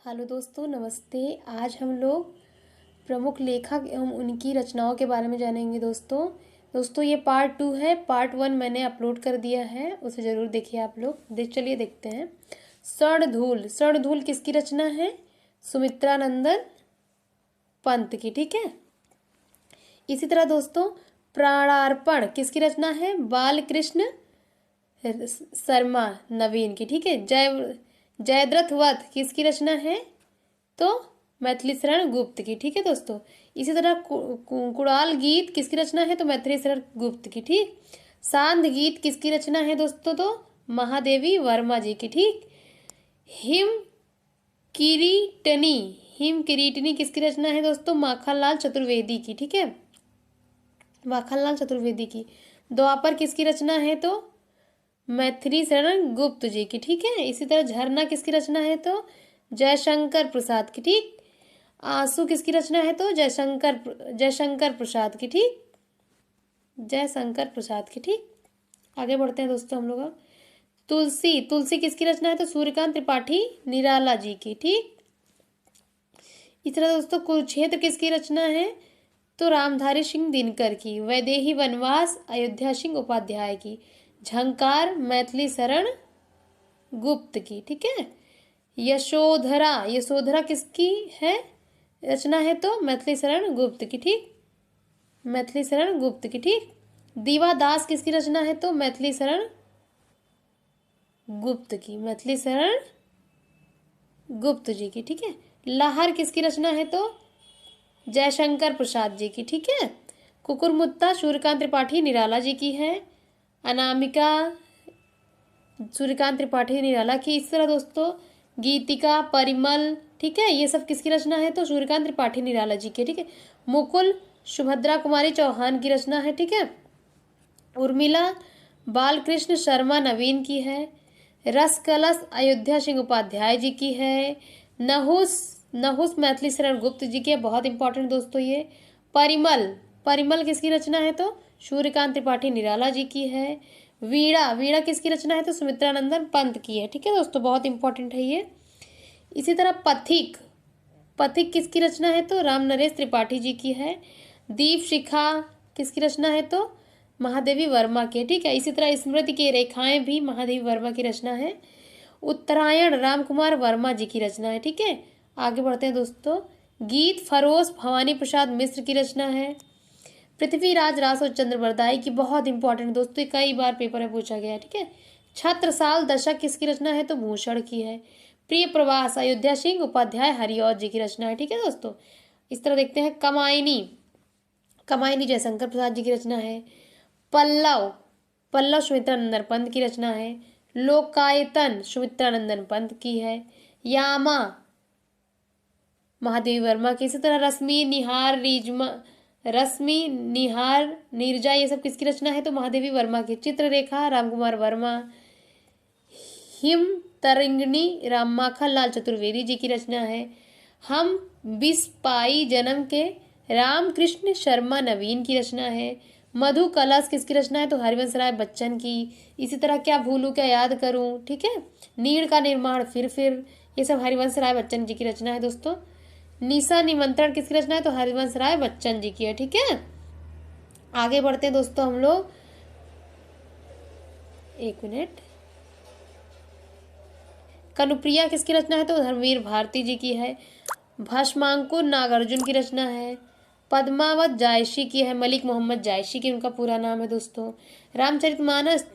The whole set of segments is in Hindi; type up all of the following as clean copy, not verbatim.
हेलो दोस्तों, नमस्ते। आज हम लोग प्रमुख लेखक एवं उनकी रचनाओं के बारे में जानेंगे। दोस्तों ये पार्ट 2 है। पार्ट 1 मैंने अपलोड कर दिया है, उसे ज़रूर देखिए आप लोग। चलिए देखते हैं। स्वर्णधूल किसकी रचना है? सुमित्रानंदन पंत की। ठीक है। इसी तरह दोस्तों प्राणार्पण किसकी रचना है? बालकृष्ण शर्मा नवीन की। ठीक है। जयद्रथ वध किसकी रचना है? तो मैथिली शरण गुप्त की। ठीक है दोस्तों। इसी तरह कुड़ाल गीत किसकी रचना है? तो मैथिली शरण गुप्त की। ठीक। सांध गीत किसकी रचना है दोस्तों? तो महादेवी वर्मा जी की। ठीक। हिम किरीटनी किसकी रचना है दोस्तों? माखनलाल चतुर्वेदी की। ठीक है। माखनलाल चतुर्वेदी की। द्वापर किसकी रचना है? तो मैथिली शरण गुप्त जी की। ठीक है। इसी तरह झरना किसकी रचना है? तो जयशंकर प्रसाद की। ठीक। आंसू किसकी रचना है? तो जयशंकर प्रसाद की। ठीक। जयशंकर प्रसाद की। ठीक। आगे बढ़ते हैं दोस्तों हम लोग। तुलसी किसकी रचना है? तो सूर्यकांत त्रिपाठी निराला जी की। ठीक। इस तरह दोस्तों कुरुक्षेत्र किसकी रचना है? तो रामधारी सिंह दिनकर की। वैदेही वनवास अयोध्या सिंह उपाध्याय की। झंकार मैथिली शरण गुप्त की। ठीक है। यशोधरा किसकी है रचना है? तो मैथिली शरण गुप्त की। ठीक। मैथिली शरण गुप्त की। ठीक। दीवादास किसकी रचना है? तो मैथिली शरण गुप्त की। मैथिली शरण गुप्त जी की। ठीक है। लहर किसकी रचना है? तो जयशंकर प्रसाद जी की। ठीक है। कुकुरमुत्ता सूर्यकांत त्रिपाठी निराला जी की है। अनामिका सूर्यकांत त्रिपाठी निराला की। इस तरह दोस्तों गीतिका परिमल, ठीक है, ये सब किसकी रचना है? तो सूर्यकांत त्रिपाठी निराला जी की। ठीक है। मुकुल सुभद्रा कुमारी चौहान की रचना है। ठीक है। उर्मिला बालकृष्ण शर्मा नवीन की है। रस कलश अयोध्या सिंह उपाध्याय जी की है। नहुस मैथिली शरण गुप्त जी की है। बहुत इंपॉर्टेंट दोस्तों ये। परिमल किसकी रचना है? तो सूर्यकांत त्रिपाठी निराला जी की है। वीणा किसकी रचना है? तो सुमित्रानंदन पंत की है। ठीक है दोस्तों, बहुत इंपॉर्टेंट है ये। इसी तरह पथिक किसकी रचना है? तो राम नरेश त्रिपाठी जी की है। दीप शिखा किसकी रचना है? तो महादेवी वर्मा की। ठीक है। इसी तरह स्मृति की रेखाएं भी महादेवी वर्मा की रचना है। उत्तरायण राम कुमार वर्मा जी की रचना है। ठीक है। आगे बढ़ते हैं दोस्तों। गीत फरोश भवानी प्रसाद मिश्र की रचना है। पृथ्वीराज रासो चंद्र बरदाई की। बहुत इंपॉर्टेंट दोस्तों, कई बार पेपर में पूछा गया है। ठीक है। छत्रसाल दशक किसकी रचना है? तो भूषण की है। प्रिय प्रवास अयोध्या सिंह उपाध्याय हरिऔध जी की रचना है। ठीक है दोस्तों। इस तरह देखते हैं। कमायनी जयशंकर प्रसाद जी की रचना है। पल्लव सुमित्रानंदन पंत की रचना है। लोकायतन सुमित्रानंदन पंत की है। यामा महादेवी वर्मा की। इसी तरह रश्मि निहार नीरजा, ये सब किसकी रचना है? तो महादेवी वर्मा की। चित्ररेखा रामकुमार वर्मा। हिम तरंगिणी माखनलाल चतुर्वेदी जी की रचना है। हम बिस्पाई जन्म के रामकृष्ण शर्मा नवीन की रचना है। मधु कलश किसकी रचना है? तो हरिवंश राय बच्चन की। इसी तरह क्या भूलूं क्या याद करूं, ठीक है, नीड़ का निर्माण फिर ये सब हरिवंश राय बच्चन जी की रचना है दोस्तों। निशा निमंत्रण किसकी रचना है? तो हरिवंश राय बच्चन जी की है। ठीक है। आगे बढ़ते हैं दोस्तों हम लोग। एक मिनट। कनुप्रिया किसकी रचना है? तो धर्मवीर भारती जी की है। भस्मांकुर नागार्जुन की रचना है। पद्मावत जायसी की है। मलिक मोहम्मद जायसी की उनका पूरा नाम है दोस्तों। रामचरितमानस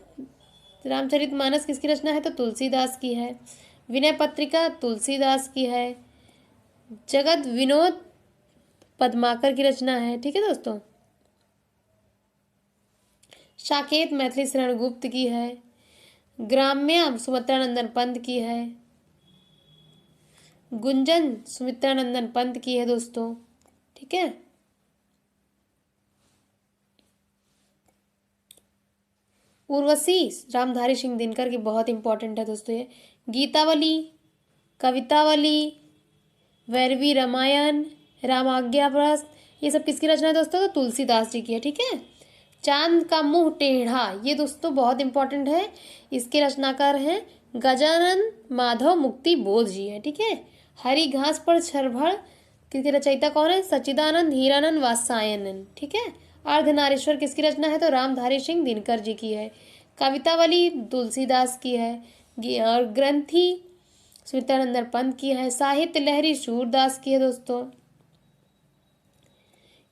किसकी रचना है? तो तुलसीदास की है। विनय पत्रिका तुलसीदास की है। जगत विनोद पद्माकर की रचना है। ठीक है दोस्तों। साकेत मैथिली शरण गुप्त की है। ग्राम्य सुमित्रानंदन पंत की है। गुंजन सुमित्रानंदन पंत की है दोस्तों। ठीक है। उर्वशी रामधारी सिंह दिनकर की। बहुत इंपॉर्टेंट है दोस्तों ये। गीतावली कवितावली वैरवी रामायण रामाज्ञाप्रस्थ, ये सब किसकी रचना है दोस्तों? तो तुलसीदास जी की है। ठीक है। चांद का मुंह टेढ़ा, ये दोस्तों बहुत इंपॉर्टेंट है। इसके रचनाकार हैं गजानन माधव मुक्ति बोध जी है, ठीक है। हरी घास पर छरभड़ किसकी रचयिता कौन है? सच्चिदानंद हीरानंद वात्स्यायन, ठीक है। अर्धनारीश्वर किसकी रचना है? तो रामधारी सिंह दिनकर जी की है। कवितावली तुलसीदास की है। और ग्रंथी सुमित्रानंदन पंत की है। साहित्य लहरी सूरदास की है दोस्तों।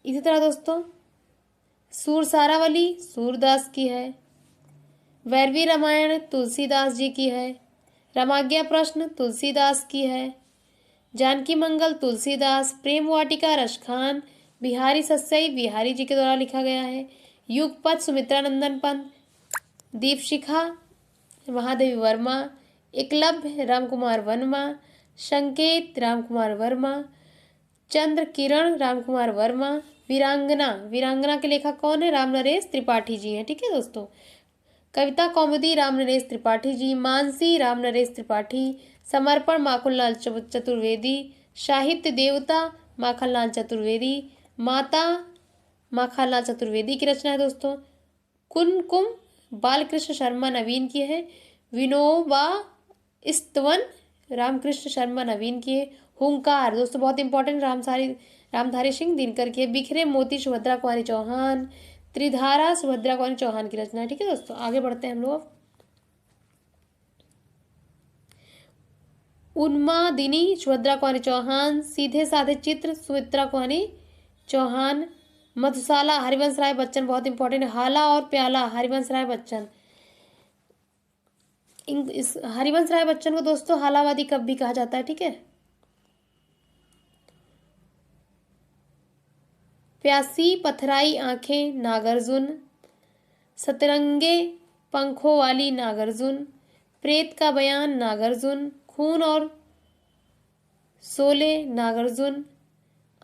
इसी तरह दोस्तों सूर सारावली सूरदास की है। वैरवी रामायण तुलसीदास जी की है। रामाज्ञा प्रश्न तुलसीदास की है। जानकी मंगल तुलसीदास। प्रेम वाटिका रसखान बिहारी सस्सई बिहारी जी के द्वारा लिखा गया है। युगपथ सुमित्रानंदन पंत। दीपशिखा महादेवी वर्मा। एकलव्य रामकुमार वर्मा। संकेत रामकुमार वर्मा। चंद्र किरण रामकुमार वर्मा। वीरांगना, वीरांगना के लेखक कौन है? रामनरेश त्रिपाठी जी हैं, ठीक है दोस्तों। कविता कौमुदी रामनरेश त्रिपाठी जी। मानसी रामनरेश त्रिपाठी। समर्पण माखनलाल चतुर्वेदी। साहित्य देवता माखनलाल चतुर्वेदी। माता माखनलाल चतुर्वेदी की रचना है दोस्तों। कुमकुम बालकृष्ण शर्मा नवीन की है। विनोबा स्तवन रामकृष्ण शर्मा नवीन की है। हुंकार दोस्तों बहुत इंपॉर्टेंट रामधारी सिंह दिनकर की है। बिखरे मोती सुभद्रा कुमारी चौहान। त्रिधारा सुभद्रा कुमारी चौहान की रचना है, ठीक है दोस्तों। आगे बढ़ते हैं हम लोग। उन्मादिनी सुभद्रा कुमारी चौहान। सीधे साधे चित्र सुमित्रा कुमारी चौहान। मधुशाला हरिवंश राय बच्चन बहुत इंपॉर्टेंट है। हाला और प्याला हरिवंश राय बच्चन। इस हरिवंश राय बच्चन को दोस्तों हालावादी कवि भी कहा जाता है, ठीक है। प्यासी पथराई आंखें नागार्जुन। सतरंगे पंखों वाली नागार्जुन। प्रेत का बयान नागार्जुन। खून और शोले नागार्जुन।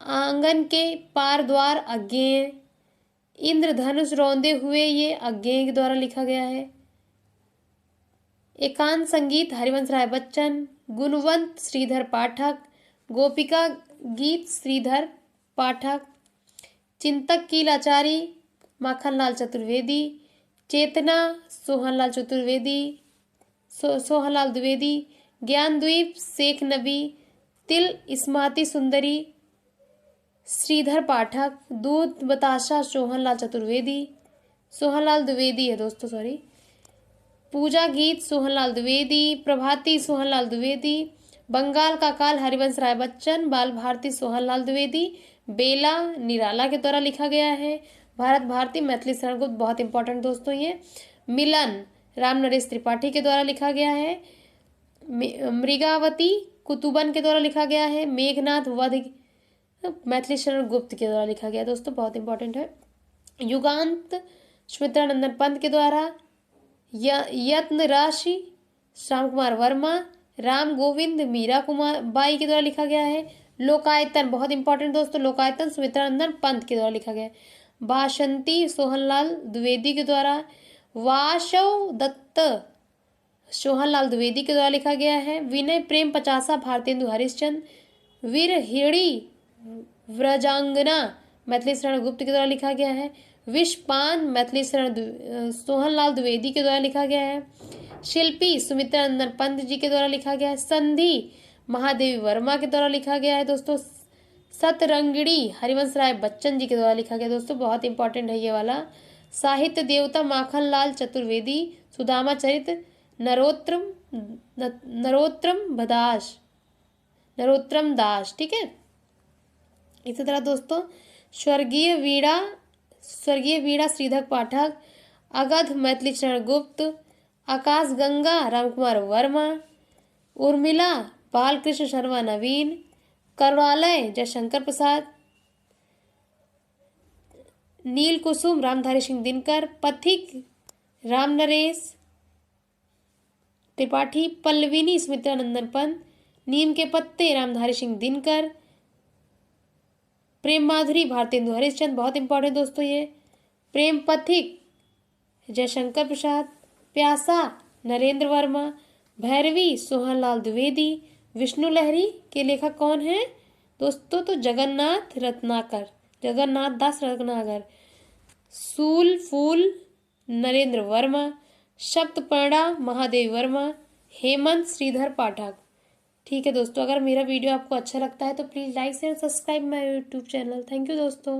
आंगन के पार द्वार अज्ञेय। इंद्रधनुष रौंदे हुए ये अज्ञेय के द्वारा लिखा गया है। एकांत संगीत हरिवंश राय बच्चन। गुणवंत श्रीधर पाठक। गोपिका गीत श्रीधर पाठक। चिंतक की लाचारी माखनलाल चतुर्वेदी। चेतना सोहनलाल चतुर्वेदी सोहनलाल द्विवेदी। ज्ञानद्वीप शेख नबी। तिल स्माति सुंदरी श्रीधर पाठक। दूध बताशा सोहनलाल द्विवेदी है दोस्तों, सॉरी। पूजा गीत सोहनलाल द्विवेदी। प्रभाती सोहनलाल द्विवेदी। बंगाल का काल हरिवंश राय बच्चन। बाल भारती सोहनलाल द्विवेदी। बेला निराला के द्वारा लिखा गया है। भारत भारती मैथिली शरणगुप्त बहुत इंपॉर्टेंट दोस्तों ये। मिलन रामनरेश त्रिपाठी के द्वारा लिखा गया है। मृगावती कुतुबन के द्वारा लिखा गया है। मेघनाथ वध मैथिली शरणगुप्त के द्वारा लिखा गया दोस्तों, बहुत इंपॉर्टेंट है। युगांत सुमित्रानंदन पंत के द्वारा। यत्न राशि श्याम कुमार वर्मा। राम गोविंद मीरा कुमार बाई के द्वारा लिखा गया है। लोकायतन बहुत इंपॉर्टेंट दोस्तों, लोकायतन सुमित्रानंदन पंत के द्वारा लिखा गया है। बासंती सोहनलाल द्विवेदी के द्वारा। वासव दत्त सोहनलाल द्विवेदी के द्वारा लिखा गया है। विनय प्रेम पचासा भारतेंदु हरिश्चंद्र। वीरहिणी व्रजांगना मैथिली शरण गुप्त के द्वारा लिखा गया है। विषपान मैथिली शरण सोहनलाल द्विवेदी के द्वारा लिखा गया है। शिल्पी सुमित्रानंदन पंत जी के द्वारा लिखा गया है। संधि महादेवी वर्मा के द्वारा लिखा गया है दोस्तों। सतरंगिणी हरिवंश राय बच्चन जी के द्वारा लिखा गया दोस्तों, बहुत इंपॉर्टेंट है ये वाला। साहित्य देवता माखनलाल चतुर्वेदी। सुदामा चरित्र नरोत्तम दास, ठीक है। इसी तरह दोस्तों स्वर्गीय वीणा श्रीधर पाठक। अगध मैथिली शरण गुप्त। आकाश गंगा रामकुमार वर्मा। उर्मिला बालकृष्ण शर्मा नवीन। करुणालय जयशंकर प्रसाद। नील कुसुम रामधारी सिंह दिनकर। पथिक रामनरेश त्रिपाठी। पल्लविनी सुमित्रानंदन पंत। नीम के पत्ते रामधारी सिंह दिनकर। प्रेम माधुरी भारतेंदु हरिश्चंद्र बहुत इंपॉर्टेंट दोस्तों ये। प्रेम पथिक जयशंकर प्रसाद। प्यासा नरेंद्र वर्मा। भैरवी सोहनलाल द्विवेदी। विष्णु लहरी के लेखक कौन है दोस्तों? तो जगन्नाथ दास रत्नाकर। सूल फूल नरेंद्र वर्मा। शब्दपर्णा महादेवी वर्मा। हेमंत श्रीधर पाठक। ठीक है दोस्तों, अगर मेरा वीडियो आपको अच्छा लगता है तो please like share subscribe my YouTube channel. Thank you दोस्तों।